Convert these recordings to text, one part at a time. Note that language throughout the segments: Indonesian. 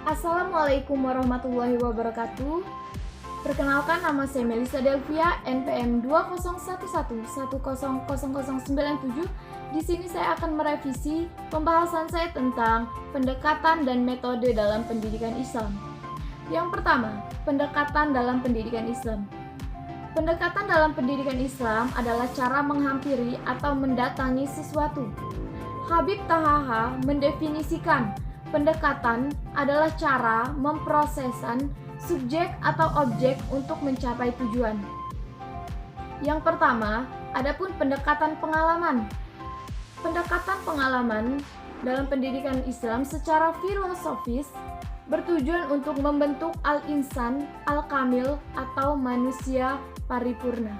Assalamualaikum warahmatullahi wabarakatuh. Perkenalkan, nama saya Melisa Delvia, NPM 2011100097. Di sini saya akan merevisi pembahasan saya tentang pendekatan dan metode dalam pendidikan Islam. Yang pertama, pendekatan dalam pendidikan Islam. Pendekatan dalam pendidikan Islam adalah cara menghampiri atau mendatangi sesuatu. Habib Tahaha mendefinisikan pendekatan adalah cara memprosesan subjek atau objek untuk mencapai tujuan. Yang pertama, adapun pendekatan pengalaman. Pendekatan pengalaman dalam pendidikan Islam secara filosofis bertujuan untuk membentuk al-insan al-kamil atau manusia paripurna.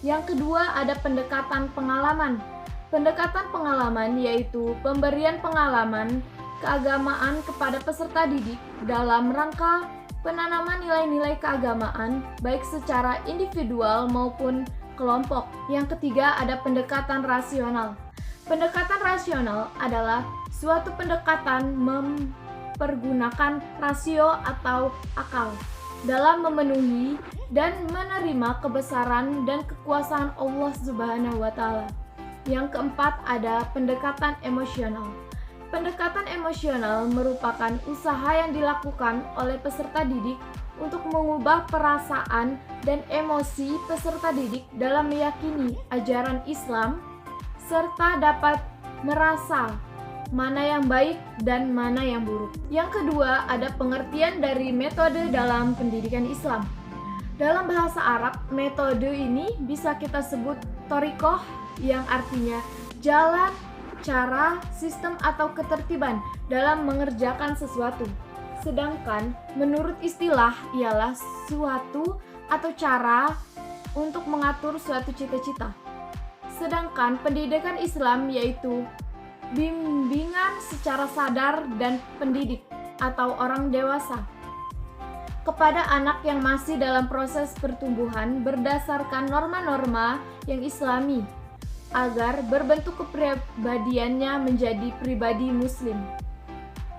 Yang kedua, ada pendekatan pengalaman. Pendekatan pengalaman yaitu pemberian pengalaman keagamaan kepada peserta didik dalam rangka penanaman nilai-nilai keagamaan baik secara individual maupun kelompok. Yang ketiga, ada pendekatan rasional. Pendekatan rasional adalah suatu pendekatan mempergunakan rasio atau akal dalam memenuhi dan menerima kebesaran dan kekuasaan Allah Subhanahu wa Ta'ala. Yang keempat, ada pendekatan emosional. Pendekatan emosional merupakan usaha yang dilakukan oleh peserta didik untuk mengubah perasaan dan emosi peserta didik dalam meyakini ajaran Islam serta dapat merasa mana yang baik dan mana yang buruk. Yang kedua, ada pengertian dari metode dalam pendidikan Islam. Dalam bahasa Arab, metode ini bisa kita sebut thoriqoh, yang artinya jalan, cara, sistem atau ketertiban dalam mengerjakan sesuatu. Sedangkan menurut istilah ialah suatu atau cara untuk mengatur suatu cita-cita. Sedangkan pendidikan Islam yaitu bimbingan secara sadar dan pendidik atau orang dewasa kepada anak yang masih dalam proses pertumbuhan berdasarkan norma-norma yang islami agar berbentuk kepribadiannya menjadi pribadi muslim.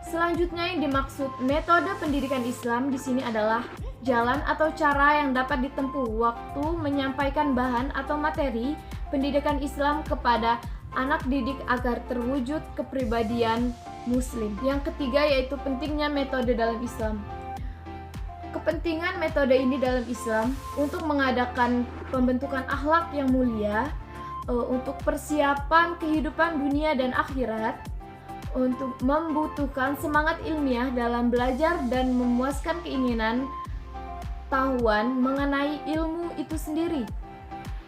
Selanjutnya yang dimaksud metode pendidikan Islam di sini adalah jalan atau cara yang dapat ditempuh waktu menyampaikan bahan atau materi pendidikan Islam kepada anak didik agar terwujud kepribadian muslim. Yang ketiga yaitu pentingnya metode dalam Islam. Kepentingan metode ini dalam Islam untuk mengadakan pembentukan akhlak yang mulia, untuk persiapan kehidupan dunia dan akhirat, untuk membutuhkan semangat ilmiah dalam belajar dan memuaskan keinginan tahuan mengenai ilmu itu sendiri,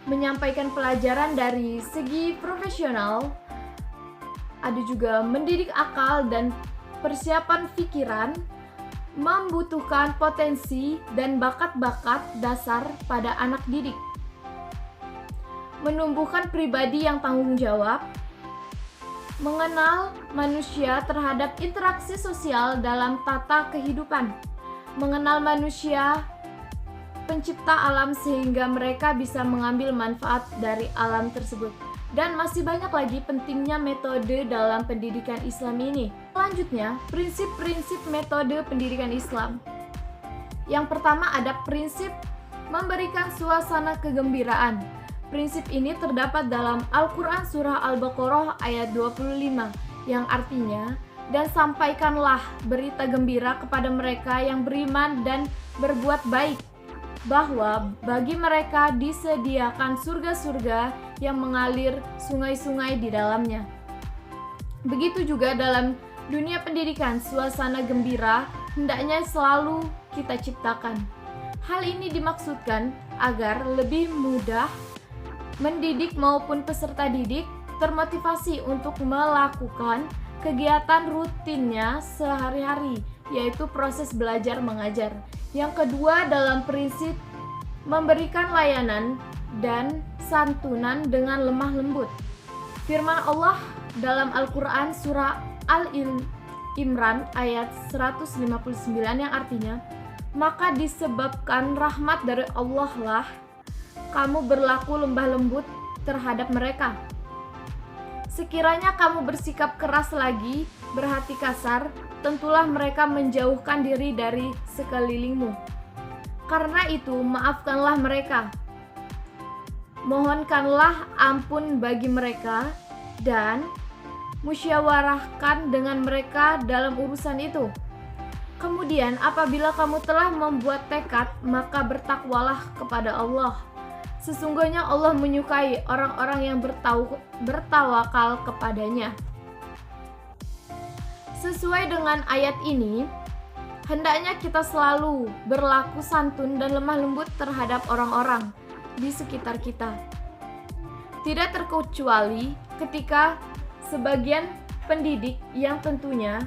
menyampaikan pelajaran dari segi profesional, ada juga mendidik akal dan persiapan pikiran, membutuhkan potensi dan bakat-bakat dasar pada anak didik, menumbuhkan pribadi yang tanggung jawab, mengenal manusia terhadap interaksi sosial dalam tata kehidupan, mengenal manusia pencipta alam sehingga mereka bisa mengambil manfaat dari alam tersebut. Dan masih banyak lagi pentingnya metode dalam pendidikan Islam ini. Selanjutnya, prinsip-prinsip metode pendidikan Islam. Yang pertama ada prinsip memberikan suasana kegembiraan. Prinsip ini terdapat dalam Al-Quran Surah Al-Baqarah ayat 25 yang artinya, dan sampaikanlah berita gembira kepada mereka yang beriman dan berbuat baik, bahwa bagi mereka disediakan surga-surga yang mengalir sungai-sungai di dalamnya. Begitu juga dalam dunia pendidikan, suasana gembira hendaknya selalu kita ciptakan. Hal ini dimaksudkan agar lebih mudah mendidik maupun peserta didik termotivasi untuk melakukan kegiatan rutinnya sehari-hari, yaitu proses belajar mengajar. Yang kedua dalam prinsip memberikan layanan dan santunan dengan lemah lembut. Firman Allah dalam Al-Quran Surah Al-Imran ayat 159 yang artinya, maka disebabkan rahmat dari Allah lah kamu berlaku lembah lembut terhadap mereka. Sekiranya kamu bersikap keras lagi, berhati kasar, tentulah mereka menjauhkan diri dari sekelilingmu. Karena itu, maafkanlah mereka. Mohonkanlah ampun bagi mereka dan musyawarahkan dengan mereka dalam urusan itu. Kemudian, apabila kamu telah membuat tekad, maka bertakwalah kepada Allah. Sesungguhnya Allah menyukai orang-orang yang bertawakal kepadanya. Sesuai dengan ayat ini, hendaknya kita selalu berlaku santun dan lemah lembut terhadap orang-orang di sekitar kita. Tidak terkecuali ketika sebagian pendidik yang tentunya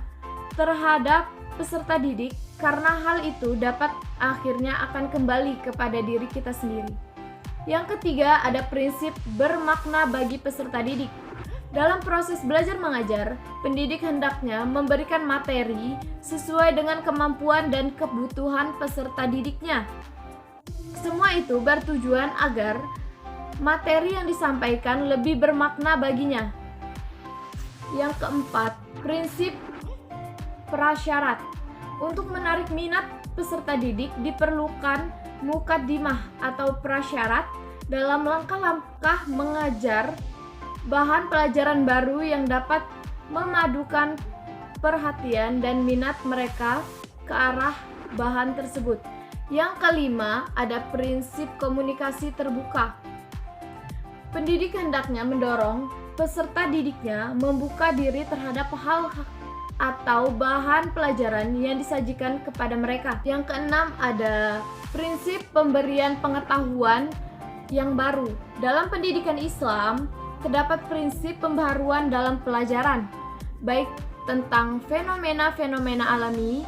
terhadap peserta didik, karena hal itu dapat akhirnya akan kembali kepada diri kita sendiri. Yang ketiga, ada prinsip bermakna bagi peserta didik. Dalam proses belajar mengajar, pendidik hendaknya memberikan materi sesuai dengan kemampuan dan kebutuhan peserta didiknya. Semua itu bertujuan agar materi yang disampaikan lebih bermakna baginya. Yang keempat, prinsip prasyarat. Untuk menarik minat peserta didik diperlukan mukaddimah atau prasyarat dalam langkah-langkah mengajar bahan pelajaran baru yang dapat memadukan perhatian dan minat mereka ke arah bahan tersebut. Yang kelima, ada prinsip komunikasi terbuka. Pendidik hendaknya mendorong peserta didiknya membuka diri terhadap hal atau bahan pelajaran yang disajikan kepada mereka. Yang keenam, ada prinsip pemberian pengetahuan yang baru. Dalam pendidikan Islam, terdapat prinsip pembaharuan dalam pelajaran, baik tentang fenomena-fenomena alami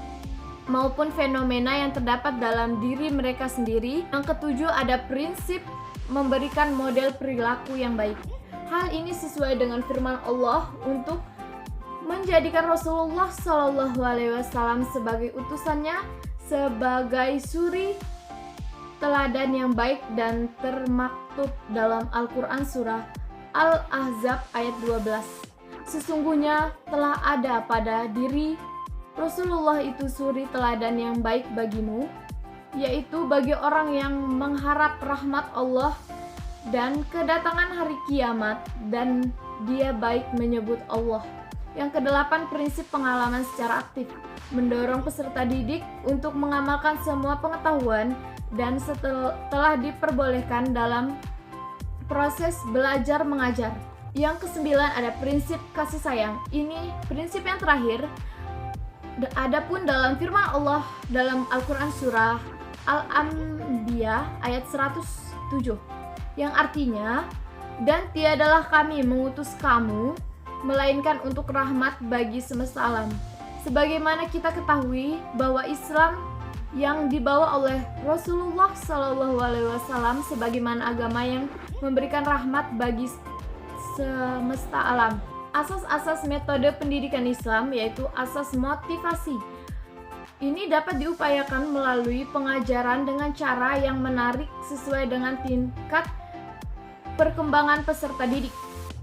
maupun fenomena yang terdapat dalam diri mereka sendiri. Yang ketujuh, ada prinsip memberikan model perilaku yang baik. Hal ini sesuai dengan firman Allah untuk menjadikan Rasulullah SAW sebagai utusannya, sebagai suri teladan yang baik, dan termaktub dalam Al-Quran surah Al-Ahzab ayat 12. Sesungguhnya telah ada pada diri Rasulullah itu suri teladan yang baik bagimu, yaitu bagi orang yang mengharap rahmat Allah dan kedatangan hari kiamat, dan dia baik menyebut Allah. Yang kedelapan, prinsip pengalaman secara aktif. Mendorong peserta didik untuk mengamalkan semua pengetahuan dan setelah diperbolehkan dalam proses belajar mengajar. Yang kesembilan, ada prinsip kasih sayang. Ini prinsip yang terakhir. Adapun dalam firman Allah dalam Al-Quran surah Al-Anbiya ayat 107, yang artinya, dan tiadalah kami mengutus kamu melainkan untuk rahmat bagi semesta alam. Sebagaimana kita ketahui bahwa Islam yang dibawa oleh Rasulullah SAW sebagaimana agama yang memberikan rahmat bagi semesta alam. Asas-asas metode pendidikan Islam yaitu asas motivasi. Ini dapat diupayakan melalui pengajaran dengan cara yang menarik sesuai dengan tingkat perkembangan peserta didik.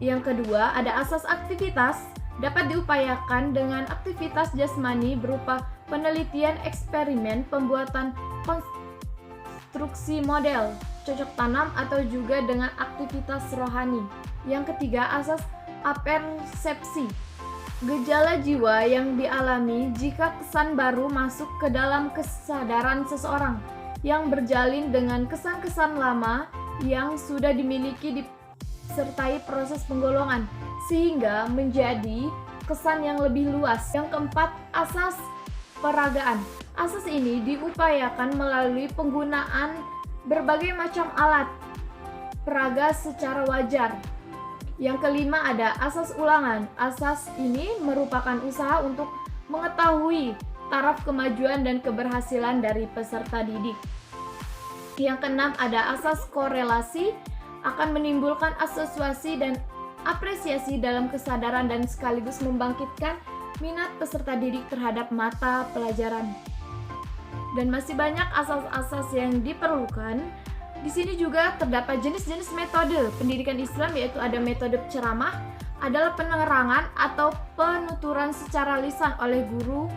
Yang kedua, ada asas aktivitas, dapat diupayakan dengan aktivitas jasmani berupa penelitian eksperimen, pembuatan konstruksi model, cocok tanam, atau juga dengan aktivitas rohani. Yang ketiga, asas apersepsi, gejala jiwa yang dialami jika kesan baru masuk ke dalam kesadaran seseorang yang berjalin dengan kesan-kesan lama yang sudah dimiliki disertai proses penggolongan sehingga menjadi kesan yang lebih luas. Yang keempat, asas peragaan. Asas ini diupayakan melalui penggunaan berbagai macam alat peraga secara wajar. Yang kelima, ada asas ulangan. Asas ini merupakan usaha untuk mengetahui taraf kemajuan dan keberhasilan dari peserta didik. Yang keenam, ada asas korelasi, akan menimbulkan asosiasi dan apresiasi dalam kesadaran dan sekaligus membangkitkan minat peserta didik terhadap mata pelajaran. Dan masih banyak asas-asas yang diperlukan. Di sini juga terdapat jenis-jenis metode pendidikan Islam, yaitu ada metode ceramah, adalah penerangan atau penuturan secara lisan oleh guru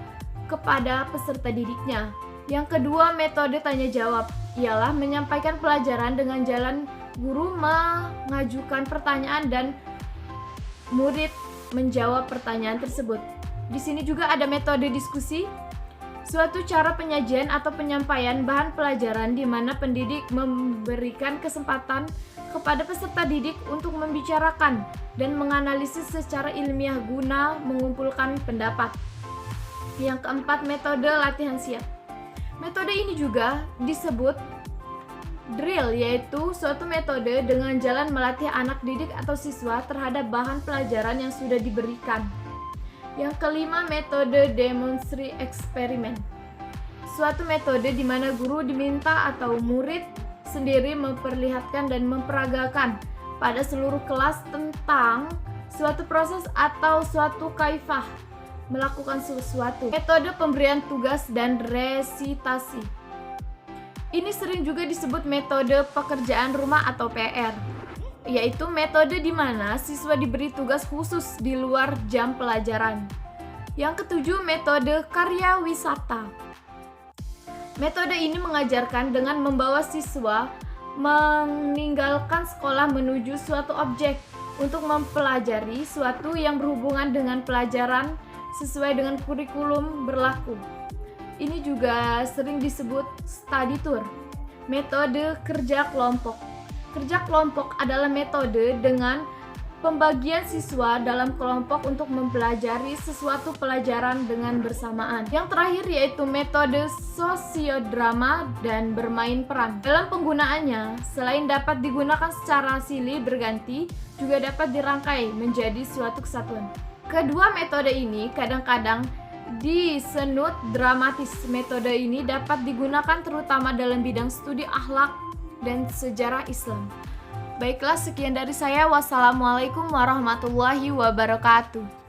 kepada peserta didiknya. Yang kedua, metode tanya jawab ialah menyampaikan pelajaran dengan jalan guru mengajukan pertanyaan dan murid menjawab pertanyaan tersebut. Di sini juga ada metode diskusi, suatu cara penyajian atau penyampaian bahan pelajaran di mana pendidik memberikan kesempatan kepada peserta didik untuk membicarakan dan menganalisis secara ilmiah guna mengumpulkan pendapat. Yang keempat, metode latihan siap. Metode ini juga disebut drill, yaitu suatu metode dengan jalan melatih anak didik atau siswa terhadap bahan pelajaran yang sudah diberikan. Yang kelima, metode demonstrasi eksperimen. Suatu metode di mana guru diminta atau murid sendiri memperlihatkan dan memperagakan pada seluruh kelas tentang suatu proses atau suatu kaifah melakukan sesuatu. Metode pemberian tugas dan resitasi. Ini sering juga disebut metode pekerjaan rumah atau PR, yaitu metode di mana siswa diberi tugas khusus di luar jam pelajaran. Yang ketujuh, metode karya wisata. Metode ini mengajarkan dengan membawa siswa meninggalkan sekolah menuju suatu objek untuk mempelajari suatu yang berhubungan dengan pelajaran sesuai dengan kurikulum berlaku. Ini juga sering disebut study tour. Metode kerja kelompok. Kerja kelompok adalah metode dengan pembagian siswa dalam kelompok untuk mempelajari sesuatu pelajaran dengan bersamaan. Yang terakhir yaitu metode sosiodrama dan bermain peran. Dalam penggunaannya, selain dapat digunakan secara silih berganti, juga dapat dirangkai menjadi suatu kesatuan. Kedua metode ini kadang-kadang disebut dramatis. Metode ini dapat digunakan terutama dalam bidang studi akhlak dan sejarah Islam. Baiklah, sekian dari saya. Wassalamualaikum warahmatullahi wabarakatuh.